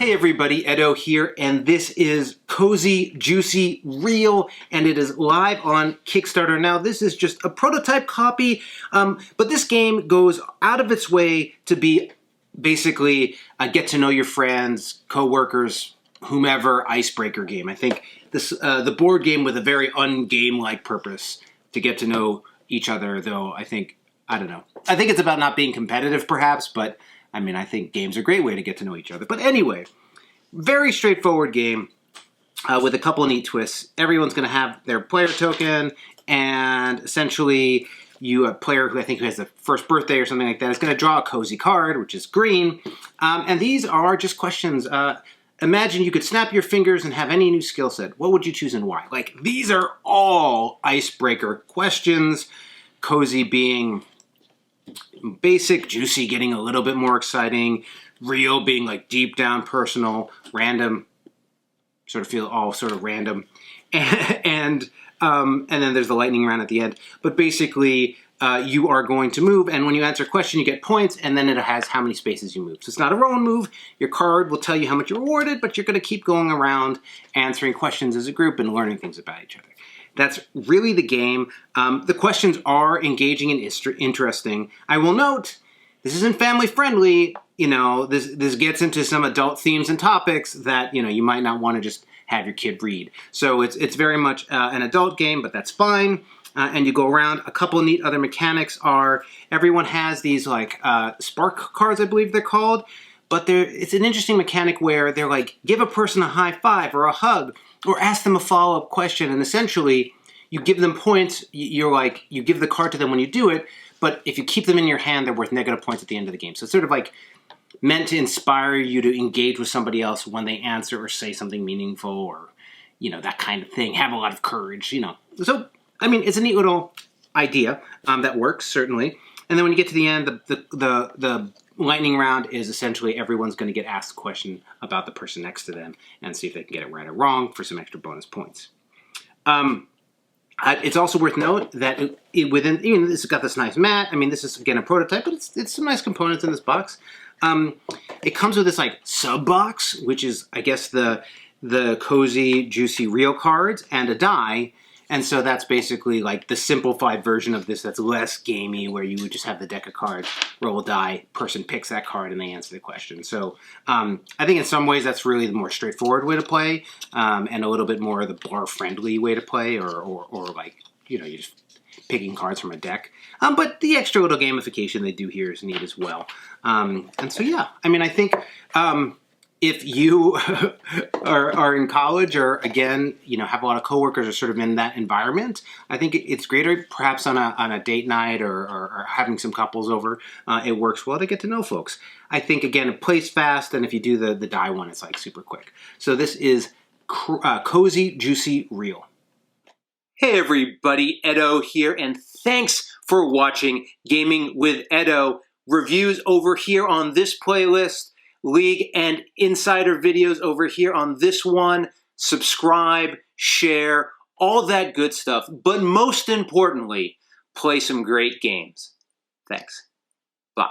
Hi everybody, Edo here, and this is Cozy Juicy Real, and it is live on Kickstarter. Now, this is just a prototype copy, but this game goes out of its way to be basically a get to know your friends, co-workers, whomever icebreaker game. I think this the board game with a very ungame-like purpose to get to know each other, though I don't know. I think it's about not being competitive, perhaps, but I mean, I think games are a great way to get to know each other. But anyway, very straightforward game with a couple of neat twists. Everyone's going to have their player token, and essentially a player who I think who has the first birthday or something like that is going to draw a cozy card, which is green. And these are just questions. Imagine you could snap your fingers and have any new skill set. What would you choose and why? Like, these are all icebreaker questions. Cozy being basic, juicy getting a little bit more exciting, real being like deep down personal, random sort of feel all sort of random, and then there's the lightning round at the end. But basically, you are going to move, and when you answer a question, you get points, and then it has how many spaces you move. So it's not a roll move. Your card will tell you how much you're rewarded, but you're going to keep going around answering questions as a group and learning things about each other. That's really the game. The questions are engaging and interesting. I will note, this isn't family friendly. You know, this gets into some adult themes and topics that, you know, you might not want to just have your kid read. So it's very much an adult game, but that's fine. And you go around. A couple neat other mechanics are everyone has these like spark cards, I believe they're called. But it's an interesting mechanic where they're like, give a person a high five or a hug, or ask them a follow-up question, and essentially you give them points. You give the card to them when you do it, but if you keep them in your hand, they're worth negative points at the end of the game. So it's sort of like meant to inspire you to engage with somebody else when they answer or say something meaningful, or, you know, that kind of thing. Have a lot of courage, you know. So, I mean, it's a neat little idea that works, certainly. And then when you get to the end, the lightning round is essentially everyone's going to get asked a question about the person next to them and see if they can get it right or wrong for some extra bonus points. It's also worth noting that this has got this nice mat. I mean, this is again a prototype, but it's some nice components in this box. It comes with this like sub box, which is I guess the Cozy Juicy Real cards and a die. And so that's basically like the simplified version of this that's less gamey, where you would just have the deck of cards, roll a die, person picks that card, and they answer the question. So I think in some ways that's really the more straightforward way to play, and a little bit more the bar-friendly way to play, or like, you know, you're just picking cards from a deck. But the extra little gamification they do here is neat as well. And so, yeah, I mean, I think if you are in college, or again, you know, have a lot of coworkers or sort of in that environment, I think it's greater perhaps on a date night or having some couples over. It works well to get to know folks. I think, again, it plays fast, and if you do the die one, it's like super quick. So this is Cozy Juicy Real. Hey everybody, Edo here, and thanks for watching Gaming with Edo. Reviews over here on this playlist, League and Insider videos over here on this one. Subscribe, share, all that good stuff. But most importantly, play some great games. Thanks. Bye.